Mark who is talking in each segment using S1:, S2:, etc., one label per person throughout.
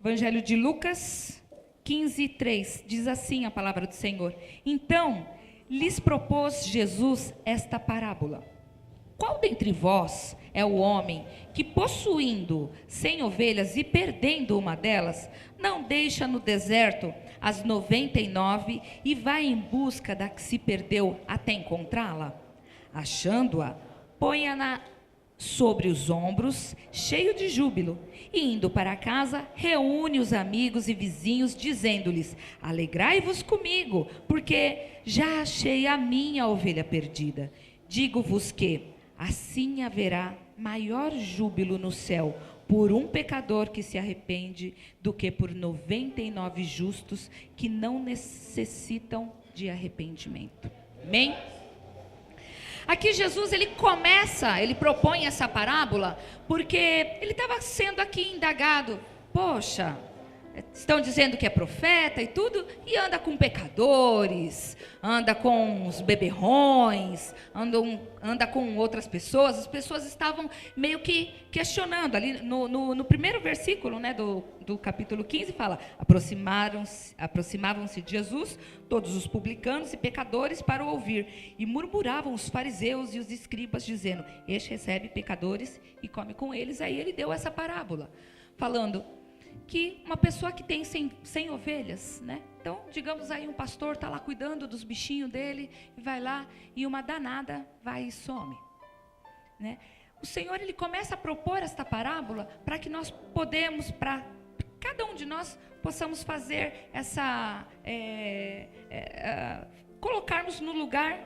S1: Evangelho de Lucas 15:3, diz assim a palavra do Senhor. Então, lhes propôs Jesus esta parábola. Qual dentre vós é o homem que, possuindo 100 ovelhas e perdendo uma delas, não deixa no deserto as 99 e vai em busca da que se perdeu até encontrá-la? Achando-a, põe-a sobre os ombros, cheio de júbilo, e indo para casa, reúne os amigos e vizinhos, dizendo-lhes: alegrai-vos comigo, porque já achei a minha ovelha perdida. Digo-vos que assim haverá maior júbilo no céu por um pecador que se arrepende do que por 99 justos que não necessitam de arrependimento. Amém? Aqui Jesus, ele propõe essa parábola, porque ele estava sendo aqui indagado. Poxa, estão dizendo que é profeta e tudo, e anda com pecadores, anda com os beberrões, anda com outras pessoas. As pessoas estavam meio que questionando. Ali no primeiro versículo, né, do capítulo 15, fala: aproximavam-se de Jesus todos os publicanos e pecadores para o ouvir, e murmuravam os fariseus e os escribas, dizendo: este recebe pecadores e come com eles. Aí ele deu essa parábola, falando que uma pessoa que tem 100 ovelhas, né? Então, digamos aí, um pastor está lá cuidando dos bichinhos dele, e vai lá, e uma danada vai e some, né? O Senhor, ele começa a propor esta parábola para que nós para cada um de nós possamos fazer essa, colocarmos no lugar,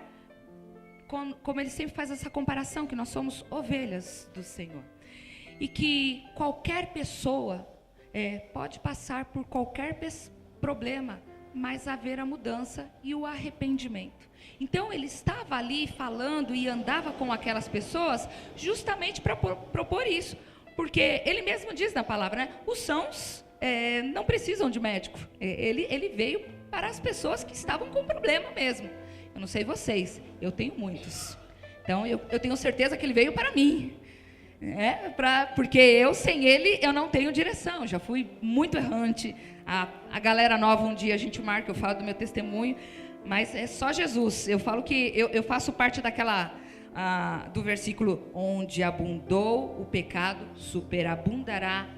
S1: como ele sempre faz essa comparação, que nós somos ovelhas do Senhor. E que qualquer pessoa pode passar por qualquer problema, mas haver a mudança e o arrependimento. Então ele estava ali falando e andava com aquelas pessoas justamente para propor isso, porque ele mesmo diz na palavra, né? Os sãos não precisam de médico. Ele veio para as pessoas que estavam com problema mesmo. Eu não sei vocês, eu tenho muitos. Então eu tenho certeza que ele veio para mim. Porque eu, sem ele, eu não tenho direção. Já fui muito errante. A galera nova, um dia a gente marca, eu falo do meu testemunho, mas é só Jesus. Eu falo que eu faço parte do versículo: onde abundou o pecado, superabundará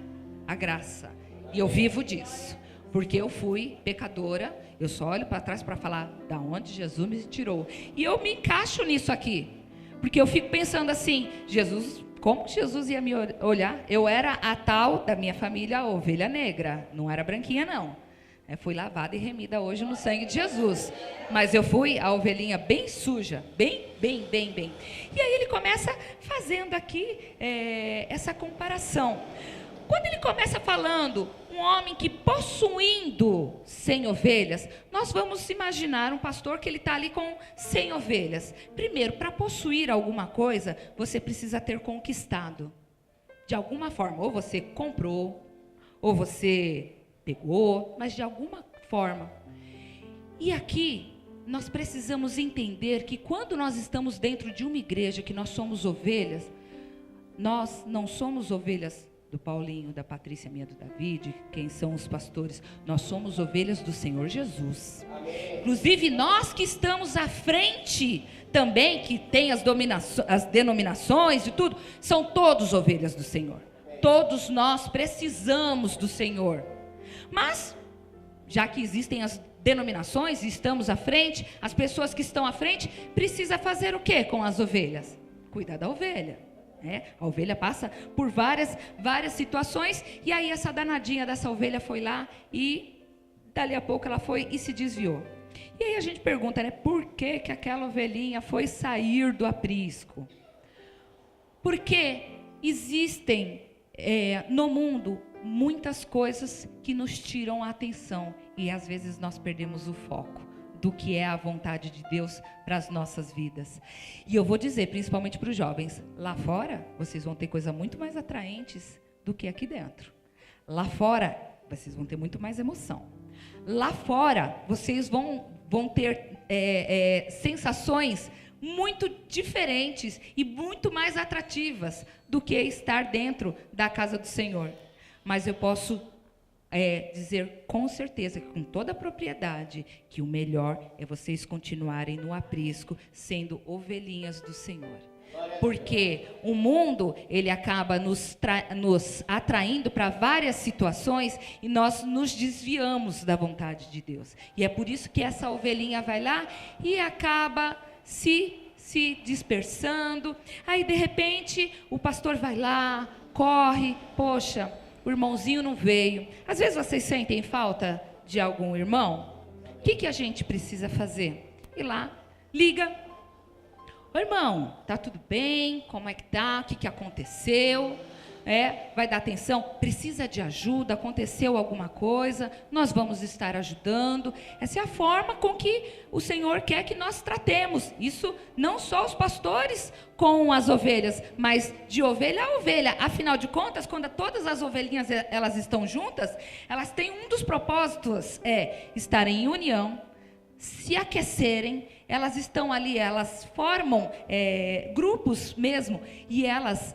S1: a graça. E eu vivo disso, porque eu fui pecadora. Eu só olho para trás para falar da onde Jesus me tirou. E eu me encaixo nisso aqui, porque eu fico pensando assim: como que Jesus ia me olhar? Eu era a tal da minha família, a ovelha negra. Não era branquinha, não. Fui lavada e remida hoje no sangue de Jesus. Mas eu fui a ovelhinha bem suja. Bem. E aí ele começa fazendo aqui essa comparação. Quando ele começa falando um homem que possuindo 100 ovelhas, nós vamos imaginar um pastor que ele está ali com 100 ovelhas. Primeiro, para possuir alguma coisa, você precisa ter conquistado. De alguma forma, ou você comprou, ou você pegou, mas de alguma forma. E aqui, nós precisamos entender que quando nós estamos dentro de uma igreja, que nós somos ovelhas, nós não somos ovelhas do Paulinho, da Patrícia, minha, do David, quem são os pastores. Nós somos ovelhas do Senhor Jesus. Amém. Inclusive nós que estamos à frente também, que tem as denominações e tudo, são todos ovelhas do Senhor. Amém. Todos nós precisamos do Senhor. Mas, já que existem as denominações e estamos à frente, as pessoas que estão à frente precisam fazer o quê com as ovelhas? Cuidar da ovelha. A ovelha passa por várias situações, e aí essa danadinha dessa ovelha foi lá e dali a pouco ela foi e se desviou. E aí a gente pergunta, né, por que aquela ovelhinha foi sair do aprisco? Porque existem no mundo muitas coisas que nos tiram a atenção, e às vezes nós perdemos o foco do que é a vontade de Deus para as nossas vidas. E eu vou dizer, principalmente para os jovens, lá fora vocês vão ter coisas muito mais atraentes do que aqui dentro. Lá fora vocês vão ter muito mais emoção. Lá fora vocês vão ter sensações muito diferentes e muito mais atrativas do que estar dentro da casa do Senhor. Mas eu posso dizer com certeza, com toda a propriedade, que o melhor é vocês continuarem no aprisco, sendo ovelhinhas do Senhor. Porque o mundo, ele acaba nos atraindo para várias situações e nós nos desviamos da vontade de Deus. E é por isso que essa ovelhinha vai lá e acaba se dispersando. Aí, de repente, o pastor vai lá, corre, poxa, o irmãozinho não veio. Às vezes vocês sentem falta de algum irmão? O que a gente precisa fazer? Ir lá, liga. Ô irmão, tá tudo bem? Como é que tá? O que aconteceu? Vai dar atenção? Precisa de ajuda? Aconteceu alguma coisa? Nós vamos estar ajudando. Essa é a forma com que o Senhor quer que nós tratemos. Isso não só os pastores com as ovelhas, mas de ovelha a ovelha. Afinal de contas, quando todas as ovelhinhas elas estão juntas, elas têm um dos propósitos, estarem em união, se aquecerem. Elas estão ali, elas formam grupos mesmo, e elas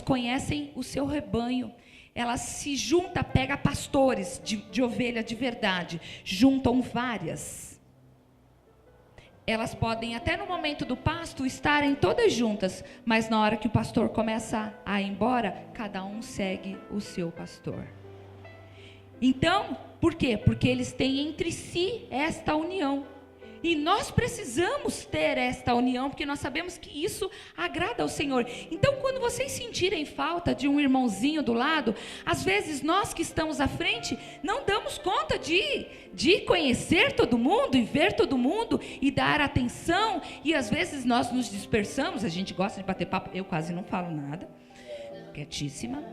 S1: conhecem o seu rebanho. Elas se juntam, pegam pastores de ovelha de verdade, juntam várias. Elas podem até no momento do pasto estarem todas juntas, mas na hora que o pastor começa a ir embora, cada um segue o seu pastor. Então, por quê? Porque eles têm entre si esta união. E nós precisamos ter esta união, porque nós sabemos que isso agrada ao Senhor. Então, quando vocês sentirem falta de um irmãozinho do lado, às vezes nós que estamos à frente, não damos conta de conhecer todo mundo e ver todo mundo e dar atenção. E às vezes nós nos dispersamos, a gente gosta de bater papo. Eu quase não falo nada, quietíssima.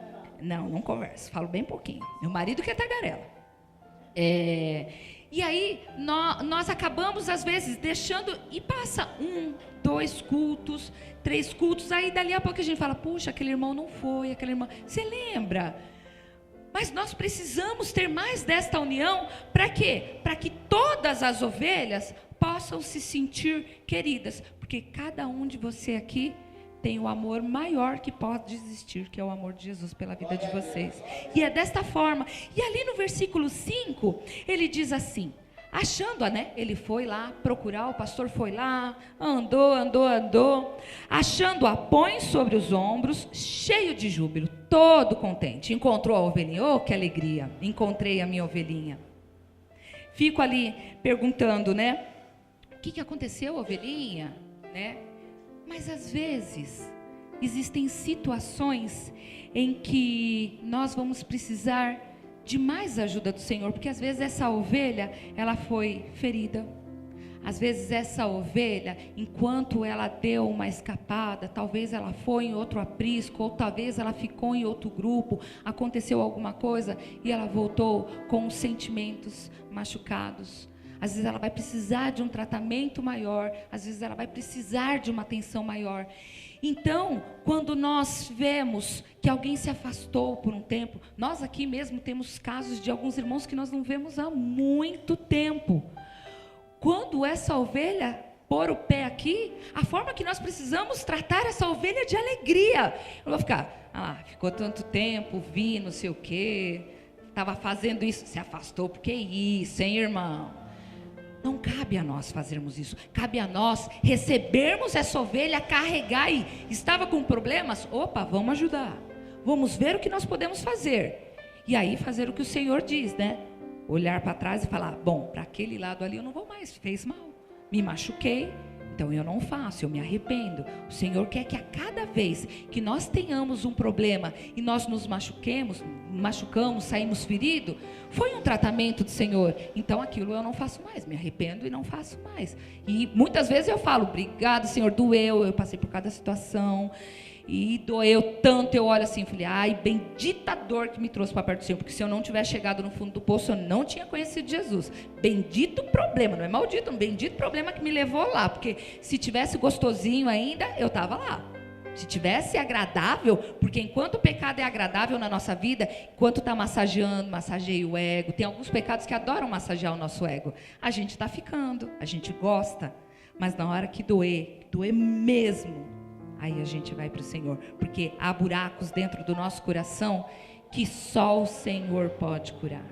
S1: Não converso, falo bem pouquinho. Meu marido que é tagarela. E aí, nós acabamos, às vezes, deixando, e passa 1, 2 cultos, 3 cultos, aí dali a pouco a gente fala, puxa, aquele irmão não foi, aquele irmão... Você lembra? Mas nós precisamos ter mais desta união, para quê? Para que todas as ovelhas possam se sentir queridas, porque cada um de você aqui tem o amor maior que pode existir, que é o amor de Jesus pela vida de vocês. E é desta forma. E ali no versículo 5, ele diz assim, achando-a, né? Ele foi lá procurar, o pastor foi lá, andou. Achando-a, põe sobre os ombros, cheio de júbilo, todo contente. Encontrou a ovelhinha, oh, que alegria, encontrei a minha ovelhinha. Fico ali perguntando, né? O que aconteceu, ovelhinha? Né? Mas às vezes existem situações em que nós vamos precisar de mais ajuda do Senhor, porque às vezes essa ovelha, ela foi ferida. Às vezes essa ovelha, enquanto ela deu uma escapada, talvez ela foi em outro aprisco, ou talvez ela ficou em outro grupo, aconteceu alguma coisa e ela voltou com os sentimentos machucados. Às vezes ela vai precisar de um tratamento maior, às vezes ela vai precisar de uma atenção maior. Então, quando nós vemos que alguém se afastou por um tempo, nós aqui mesmo temos casos de alguns irmãos que nós não vemos há muito tempo. Quando essa ovelha pôr o pé aqui, a forma que nós precisamos tratar essa ovelha de alegria. Eu vou ficar, ficou tanto tempo, vi não sei o quê, estava fazendo isso, se afastou, porque isso, hein, irmão? Não cabe a nós fazermos isso, cabe a nós recebermos essa ovelha, carregar e estava com problemas, opa, vamos ajudar, vamos ver o que nós podemos fazer, e aí fazer o que o Senhor diz, né? Olhar para trás e falar, bom, para aquele lado ali eu não vou mais, fez mal, me machuquei, então eu não faço, eu me arrependo. O Senhor quer que a cada vez que nós tenhamos um problema e nós nos machucamos, saímos feridos, foi um tratamento do Senhor, então aquilo eu não faço mais, me arrependo e não faço mais. E muitas vezes eu falo, obrigado Senhor, doeu, eu passei por cada situação e doeu tanto, eu olho assim, falei, ai, bendita dor que me trouxe para perto do Senhor, porque se eu não tivesse chegado no fundo do poço, eu não tinha conhecido Jesus. Bendito problema, não é maldito, um bendito problema que me levou lá, porque se tivesse gostosinho ainda, eu estava lá. Se tivesse agradável, porque enquanto o pecado é agradável na nossa vida, enquanto está massageia o ego, tem alguns pecados que adoram massagear o nosso ego, a gente está ficando, a gente gosta, mas na hora que doer mesmo, aí a gente vai para o Senhor, porque há buracos dentro do nosso coração que só o Senhor pode curar.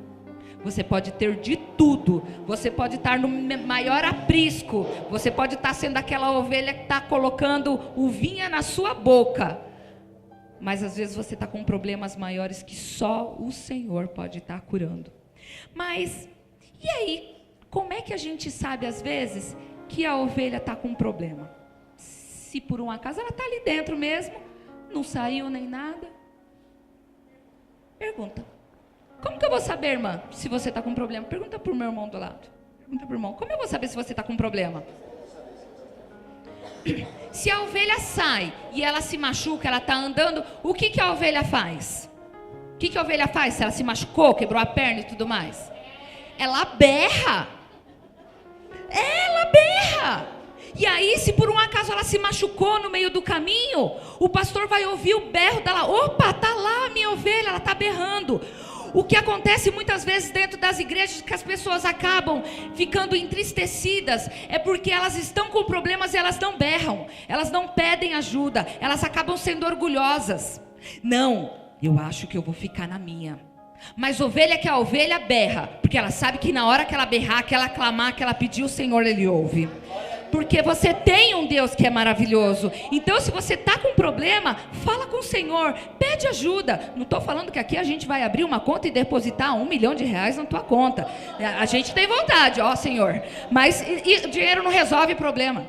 S1: Você pode ter de tudo, você pode estar no maior aprisco, você pode estar sendo aquela ovelha que está colocando uvinha na sua boca, mas às vezes você está com problemas maiores que só o Senhor pode estar curando. Mas, e aí, como é que a gente sabe às vezes que a ovelha está com um problema? Se por um acaso ela está ali dentro mesmo, não saiu nem nada. Pergunta. Como que eu vou saber, irmã, se você está com problema? Pergunta para o meu irmão do lado. Pergunta para o irmão. Como eu vou saber se você está com problema? Se a ovelha sai e ela se machuca, ela está andando, o que que a ovelha faz? O que que a ovelha faz se ela se machucou, quebrou a perna e tudo mais? Ela berra. Ela berra. E aí, se por um acaso ela se machucou no meio do caminho, o pastor vai ouvir o berro dela. Opa, tá lá a minha ovelha, ela está berrando. O que acontece muitas vezes dentro das igrejas, que as pessoas acabam ficando entristecidas, é porque elas estão com problemas e elas não berram, elas não pedem ajuda, elas acabam sendo orgulhosas. Não, eu acho que eu vou ficar na minha. Mas ovelha que a ovelha berra, porque ela sabe que na hora que ela berrar, que ela clamar, que ela pedir, o Senhor Ele ouve. Porque você tem um Deus que é maravilhoso. Então, se você está com um problema, fala com o Senhor, pede ajuda. Não estou falando que aqui a gente vai abrir uma conta e depositar R$1 milhão na tua conta. A gente tem vontade, ó Senhor. Mas dinheiro não resolve problema.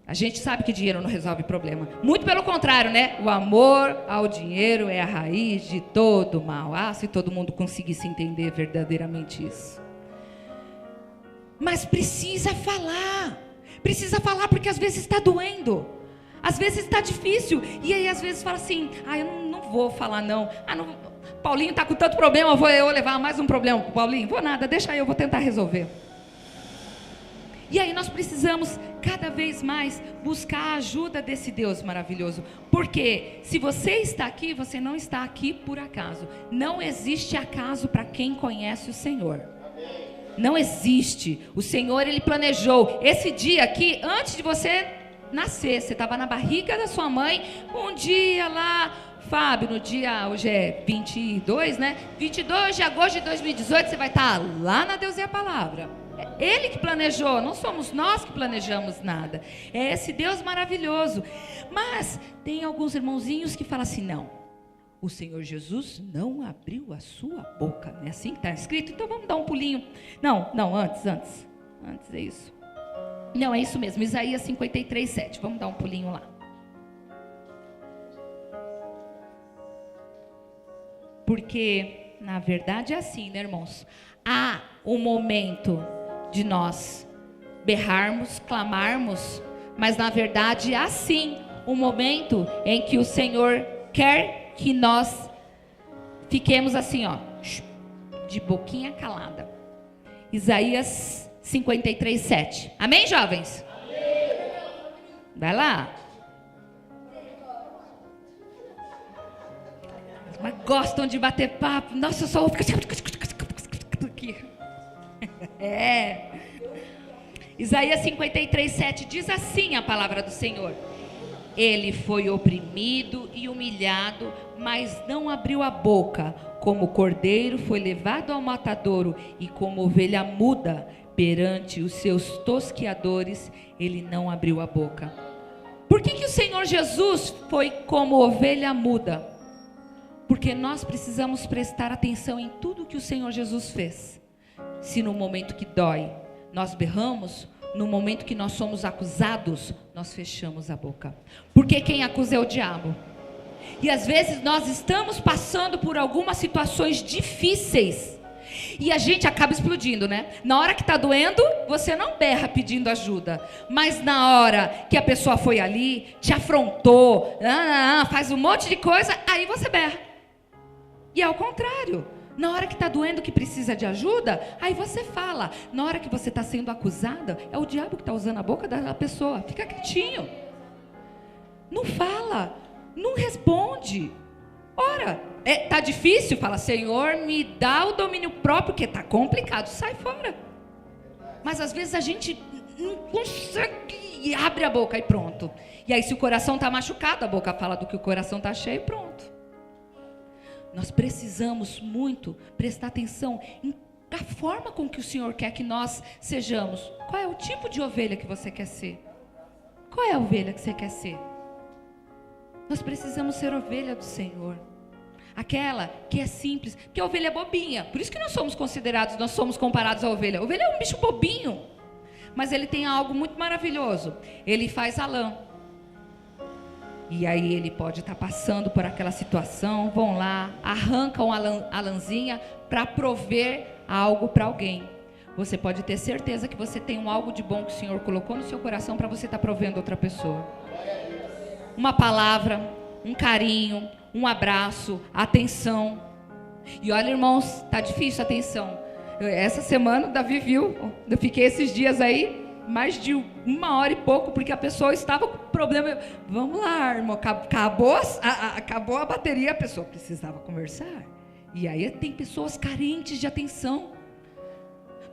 S1: A gente sabe que dinheiro não resolve problema. Muito pelo contrário, né? O amor ao dinheiro é a raiz de todo mal. Ah, se todo mundo conseguisse entender verdadeiramente isso. Mas precisa falar porque às vezes está doendo, às vezes está difícil, e aí às vezes fala assim, eu não vou falar não, Paulinho está com tanto problema, vou eu levar mais um problema para o Paulinho? Vou nada, deixa aí, eu vou tentar resolver. E aí nós precisamos cada vez mais buscar a ajuda desse Deus maravilhoso, porque se você está aqui, você não está aqui por acaso, não existe acaso para quem conhece o Senhor. Não existe. O Senhor, Ele planejou esse dia aqui, antes de você nascer. Você estava na barriga da sua mãe, um dia lá, Fábio, no dia, hoje é 22, né? 22 de agosto de 2018, você vai estar lá na Deus e a Palavra. É Ele que planejou, não somos nós que planejamos nada. É esse Deus maravilhoso. Mas tem alguns irmãozinhos que falam assim, não. O Senhor Jesus não abriu a sua boca. Não é assim que está escrito? Então vamos dar um pulinho. Não, antes é isso. Não, é isso mesmo, Isaías 53:7. Vamos dar um pulinho lá. Porque, na verdade é assim, né, irmãos? Há um momento de nós berrarmos, clamarmos, mas na verdade há sim um momento em que o Senhor quer que nós fiquemos assim, ó, de boquinha calada. Isaías 53:7. Amém, jovens? Amém. Vai lá. Mas gostam de bater papo. Nossa, eu só ouvo aqui. Isaías 53:7 diz assim a palavra do Senhor. Ele foi oprimido e humilhado, mas não abriu a boca. Como cordeiro foi levado ao matadouro, e como ovelha muda perante os seus tosqueadores, ele não abriu a boca. Por que o Senhor Jesus foi como ovelha muda? Porque nós precisamos prestar atenção em tudo que o Senhor Jesus fez. Se no momento que dói, nós berramos, no momento que nós somos acusados, nós fechamos a boca. Porque quem acusa é o diabo. E às vezes nós estamos passando por algumas situações difíceis e a gente acaba explodindo, né? Na hora que está doendo, você não berra pedindo ajuda. Mas na hora que a pessoa foi ali, te afrontou, faz um monte de coisa, aí você berra. E é o contrário. Na hora que está doendo, que precisa de ajuda, aí você fala. Na hora que você está sendo acusada, é o diabo que está usando a boca da pessoa. Fica quietinho. Não fala. Não responde. Ora, tá difícil? Fala, Senhor, me dá o domínio próprio, porque está complicado. Sai fora. Mas às vezes a gente não consegue e abre a boca e pronto. E aí se o coração está machucado, a boca fala do que o coração está cheio e pronto. Nós precisamos muito prestar atenção na forma com que o Senhor quer que nós sejamos. Qual é o tipo de ovelha que você quer ser? Qual é a ovelha que você quer ser? Nós precisamos ser ovelha do Senhor. Aquela que é simples, porque a ovelha é bobinha. Por isso que nós somos comparados à ovelha. A ovelha é um bicho bobinho, mas ele tem algo muito maravilhoso. Ele faz a lã. E aí ele pode estar passando por aquela situação, vão lá, arrancam a lãzinha para prover algo para alguém. Você pode ter certeza que você tem um algo de bom que o Senhor colocou no seu coração para você estar provendo outra pessoa. Uma palavra, um carinho, um abraço, atenção. E olha, irmãos, tá difícil a atenção. Essa semana o Davi viu, eu fiquei esses dias aí, mais de 1 hora e pouco, porque a pessoa estava com problema. Vamos lá, irmão, acabou a bateria, a pessoa precisava conversar. E aí tem pessoas carentes de atenção.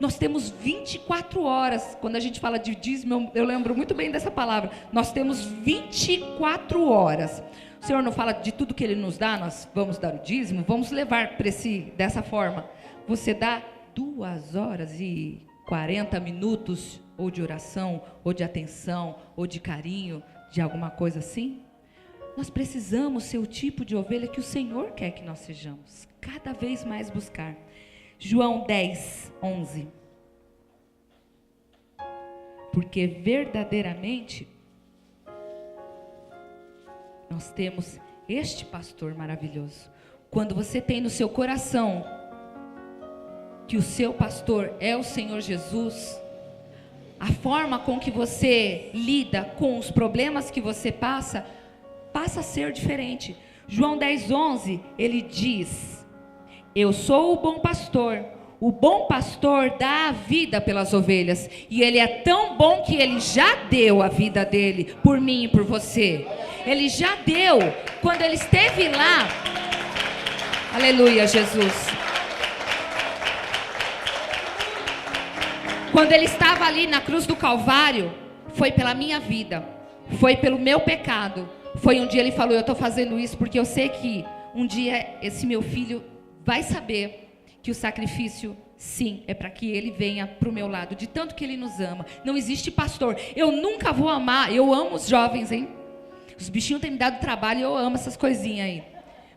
S1: Nós temos 24 horas, quando a gente fala de dízimo, eu lembro muito bem dessa palavra. Nós temos 24 horas. O Senhor não fala de tudo que Ele nos dá, nós vamos dar o dízimo, vamos levar para dessa forma. Você dá 2 horas e 40 minutos, ou de oração, ou de atenção, ou de carinho, de alguma coisa assim. Nós precisamos ser o tipo de ovelha que o Senhor quer que nós sejamos. Cada vez mais buscar. João 10, 11. Porque verdadeiramente nós temos este pastor maravilhoso. Quando você tem no seu coração que o seu pastor é o Senhor Jesus, a forma com que você lida com os problemas que você passa a ser diferente. João 10, 11, ele diz: eu sou o bom pastor dá a vida pelas ovelhas, e ele é tão bom que ele já deu a vida dele, por mim e por você. Ele já deu, quando ele esteve lá, aleluia, Jesus. Quando ele estava ali na cruz do Calvário, foi pela minha vida, foi pelo meu pecado. Foi um dia ele falou: eu estou fazendo isso porque eu sei que um dia esse meu filho vai saber que o sacrifício, sim, é para que ele venha para o meu lado, de tanto que ele nos ama. Não existe pastor, eu nunca vou amar, eu amo os jovens, hein? Os bichinhos têm me dado trabalho e eu amo essas coisinhas aí.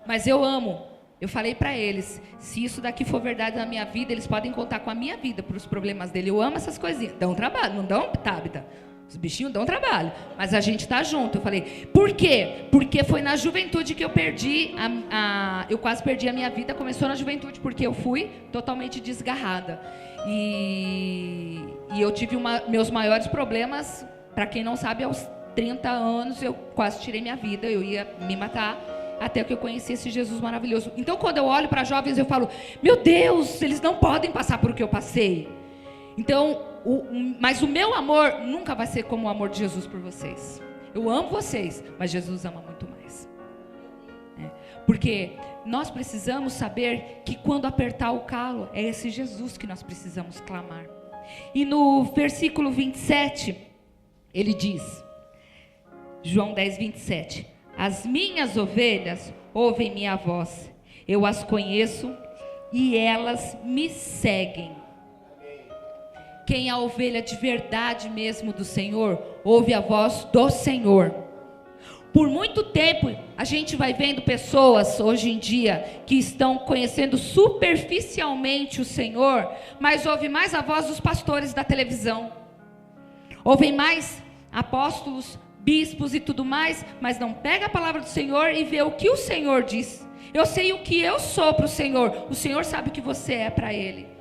S1: Mas eu amo. Eu falei para eles, se isso daqui for verdade na minha vida, eles podem contar com a minha vida para os problemas dele. Eu amo essas coisinhas. Dão trabalho, não dão, Tabita? Os bichinhos dão trabalho, mas a gente está junto. Eu falei, por quê? Porque foi na juventude que eu perdi, eu quase perdi a minha vida. Começou na juventude, porque eu fui totalmente desgarrada. E eu tive meus maiores problemas, para quem não sabe, aos 30 anos eu quase tirei minha vida, eu ia me matar, até que eu conheci esse Jesus maravilhoso. Então, quando eu olho para jovens, eu falo, meu Deus, eles não podem passar por o que eu passei. Então, mas o meu amor nunca vai ser como o amor de Jesus por vocês. Eu amo vocês, mas Jesus ama muito mais. Porque nós precisamos saber que quando apertar o calo, é esse Jesus que nós precisamos clamar. E no versículo 27, ele diz, João 10, 27, as minhas ovelhas ouvem minha voz, eu as conheço e elas me seguem. Quem é a ovelha de verdade mesmo do Senhor, ouve a voz do Senhor. Por muito tempo, a gente vai vendo pessoas hoje em dia que estão conhecendo superficialmente o Senhor, mas ouve mais a voz dos pastores da televisão. Ouvem mais apóstolos, bispos e tudo mais, mas não pega a palavra do Senhor e vê o que o Senhor diz. Eu sei o que eu sou para o Senhor sabe o que você é para Ele.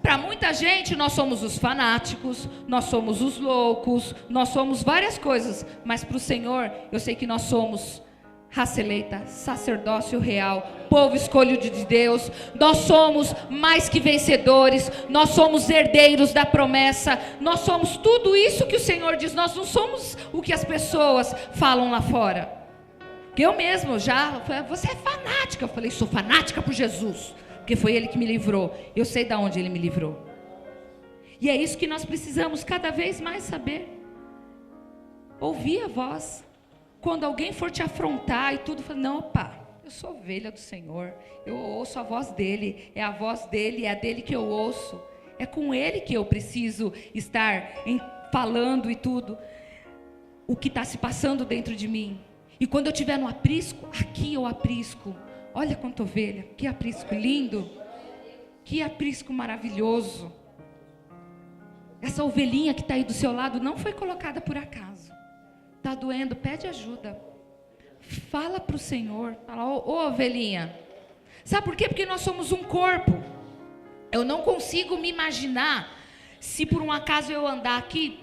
S1: Para muita gente, nós somos os fanáticos, nós somos os loucos, nós somos várias coisas, mas para o Senhor, eu sei que nós somos raça eleita, sacerdócio real, povo escolhido de Deus, nós somos mais que vencedores, nós somos herdeiros da promessa, nós somos tudo isso que o Senhor diz, nós não somos o que as pessoas falam lá fora. Eu mesmo você é fanática, eu falei, sou fanática por Jesus, porque foi Ele que me livrou, eu sei de onde Ele me livrou. E é isso que nós precisamos cada vez mais saber, ouvir a voz. Quando alguém for te afrontar e tudo, fala, não, pá, Eu sou ovelha do Senhor, eu ouço a voz dele, é a voz dele, é a dele que eu ouço, é com ele que eu preciso estar falando e tudo, o que está se passando dentro de mim. E quando eu estiver no aprisco, aqui eu aprisco, olha quanta ovelha, que aprisco lindo, que aprisco maravilhoso. Essa ovelhinha que está aí do seu lado não foi colocada por acaso, está doendo, pede ajuda. Fala para o Senhor, fala, ô ovelhinha, sabe por quê? Porque nós somos um corpo. Eu não consigo me imaginar, se por um acaso eu andar aqui,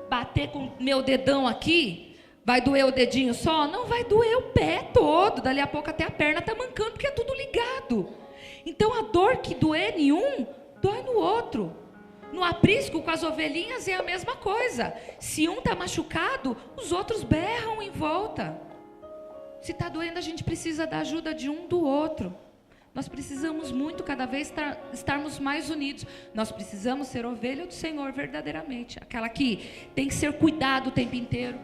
S1: bater com meu dedão aqui, vai doer o dedinho só? Não, vai doer o pé todo, dali a pouco até a perna está mancando, porque é tudo ligado. Então a dor que doer em um, dói no outro. No aprisco com as ovelhinhas é a mesma coisa, se um está machucado, os outros berram em volta. Se está doendo, a gente precisa da ajuda de um do outro. Nós precisamos muito, cada vez, estarmos mais unidos. Nós precisamos ser ovelha do Senhor verdadeiramente. Aquela que tem que ser cuidado o tempo inteiro.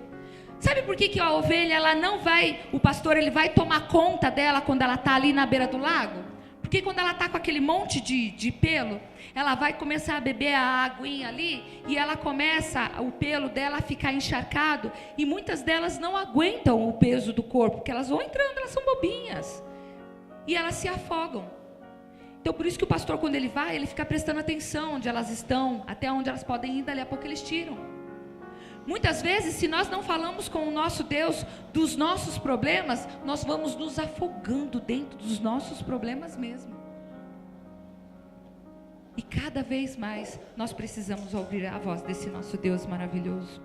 S1: Sabe por que a ovelha, ela não vai, o pastor, ele vai tomar conta dela quando ela está ali na beira do lago? Porque quando ela está com aquele monte de pelo, ela vai começar a beber a aguinha ali, e ela começa, o pelo dela a ficar encharcado, e muitas delas não aguentam o peso do corpo, porque elas vão entrando, elas são bobinhas, e elas se afogam. Então por isso que o pastor, quando ele vai, ele fica prestando atenção onde elas estão, até onde elas podem ir, dali a pouco eles tiram. Muitas vezes, se nós não falamos com o nosso Deus dos nossos problemas, nós vamos nos afogando dentro dos nossos problemas mesmo. E cada vez mais nós precisamos ouvir a voz desse nosso Deus maravilhoso.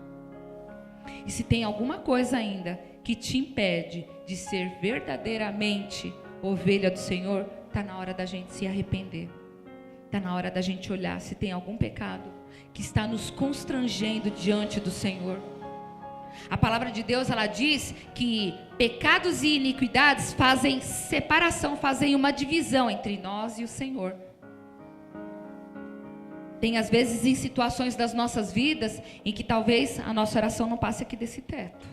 S1: E se tem alguma coisa ainda que te impede de ser verdadeiramente ovelha do Senhor, está na hora da gente se arrepender. Está na hora da gente olhar se tem algum pecado que está nos constrangendo diante do Senhor. A palavra de Deus, ela diz que pecados e iniquidades fazem separação, fazem uma divisão entre nós e o Senhor. Tem às vezes em situações das nossas vidas em que talvez a nossa oração não passe aqui desse teto.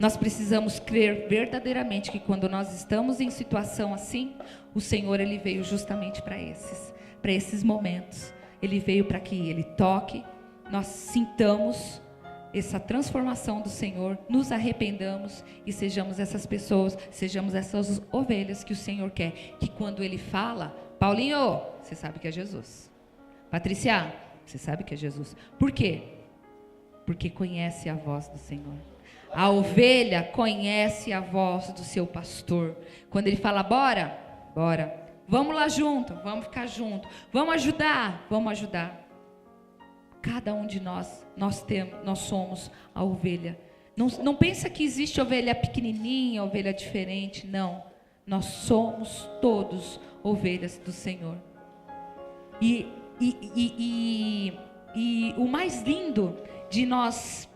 S1: Nós precisamos crer verdadeiramente que quando nós estamos em situação assim, o Senhor, ele veio justamente para esses momentos. Ele veio para que ele toque, nós sintamos essa transformação do Senhor, nos arrependamos e sejamos essas pessoas, sejamos essas ovelhas que o Senhor quer. Que quando ele fala, Paulinho, você sabe que é Jesus. Patrícia, você sabe que é Jesus. Por quê? Porque conhece a voz do Senhor. A ovelha conhece a voz do seu pastor. Quando ele fala, bora, bora. Vamos lá junto, vamos ficar junto. Vamos ajudar, vamos ajudar. Cada um de nós somos a ovelha. Não pensa que existe ovelha pequenininha, ovelha diferente. Não. Nós somos todos ovelhas do Senhor. E o mais lindo de nós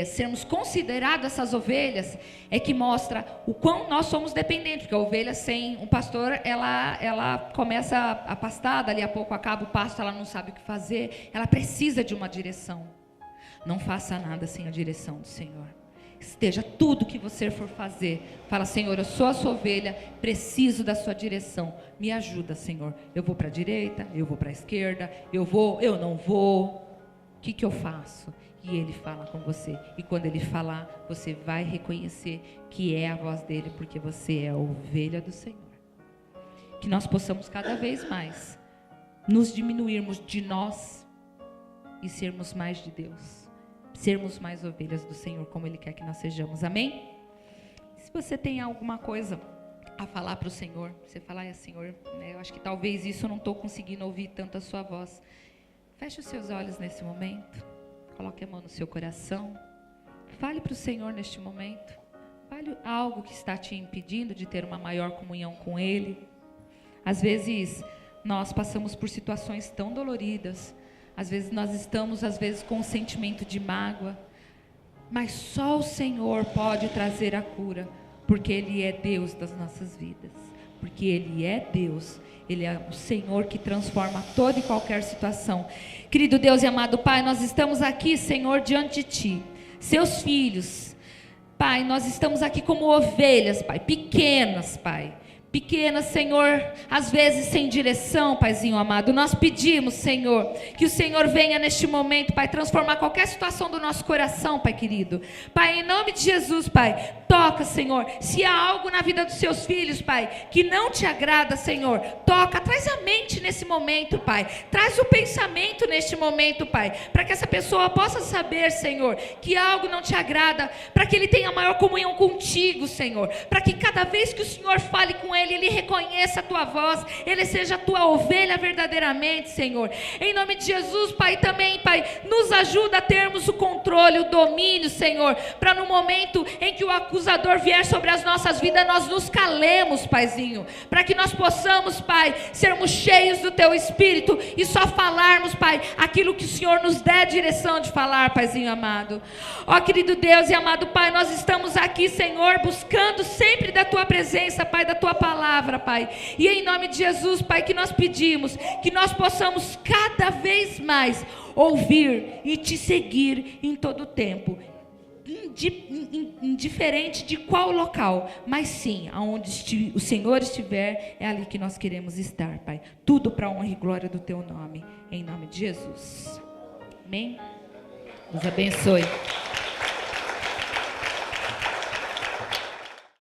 S1: sermos considerados essas ovelhas é que mostra o quão nós somos dependentes, porque a ovelha sem um pastor, ela começa a pastar, dali a pouco acaba o pasto, ela não sabe o que fazer, ela precisa de uma direção. Não faça nada sem a direção do Senhor. Esteja tudo que você for fazer, fala, Senhor, eu sou a sua ovelha, preciso da sua direção, me ajuda, Senhor. Eu vou para a direita, eu vou para a esquerda, eu não vou, o que eu faço? E ele fala com você, e quando ele falar, você vai reconhecer que é a voz dele, porque você é a ovelha do Senhor. Que nós possamos cada vez mais nos diminuirmos de nós e sermos mais de Deus, sermos mais ovelhas do Senhor, como ele quer que nós sejamos, amém? Se você tem alguma coisa a falar para o Senhor, você falar, Senhor, eu acho que talvez isso eu não estou conseguindo ouvir tanto a sua voz, feche os seus olhos nesse momento. Coloque a mão no seu coração. Fale para o Senhor neste momento. Fale algo que está te impedindo de ter uma maior comunhão com Ele. Às vezes, nós passamos por situações tão doloridas. Às vezes, nós estamos, com um sentimento de mágoa. Mas só o Senhor pode trazer a cura. Porque Ele é Deus das nossas vidas. Porque Ele é Deus. Ele é o Senhor que transforma toda e qualquer situação. Querido Deus e amado Pai, nós estamos aqui, Senhor, diante de Ti, seus filhos, Pai, nós estamos aqui como ovelhas, Pai, pequenas, Pai. Pequenas, Senhor, às vezes sem direção, Paizinho amado. Nós pedimos, Senhor, que o Senhor venha neste momento, Pai, transformar qualquer situação do nosso coração, Pai querido. Pai, em nome de Jesus, Pai, toca, Senhor. Se há algo na vida dos seus filhos, Pai, que não te agrada, Senhor, toca, traz a mente nesse momento, Pai. Traz o pensamento neste momento, Pai, para que essa pessoa possa saber, Senhor, que algo não te agrada, para que ele tenha maior comunhão contigo, Senhor, para que cada vez que o Senhor fale com ele reconheça a tua voz, ele seja a tua ovelha verdadeiramente, Senhor. Em nome de Jesus, Pai, também, Pai, nos ajuda a termos o controle, o domínio, Senhor, para no momento em que o acusador vier sobre as nossas vidas, nós nos calemos, Paizinho, para que nós possamos, Pai, sermos cheios do teu Espírito e só falarmos, Pai, aquilo que o Senhor nos der direção de falar, Paizinho amado. Ó querido Deus e amado Pai, nós estamos aqui, Senhor, buscando sempre da tua presença, Pai, da tua palavra, Pai, e em nome de Jesus, Pai, que nós pedimos que nós possamos cada vez mais ouvir e te seguir em todo o tempo, indiferente de qual local, mas sim, aonde o Senhor estiver, é ali que nós queremos estar, Pai, tudo para a honra e glória do teu nome, em nome de Jesus, amém? Deus abençoe.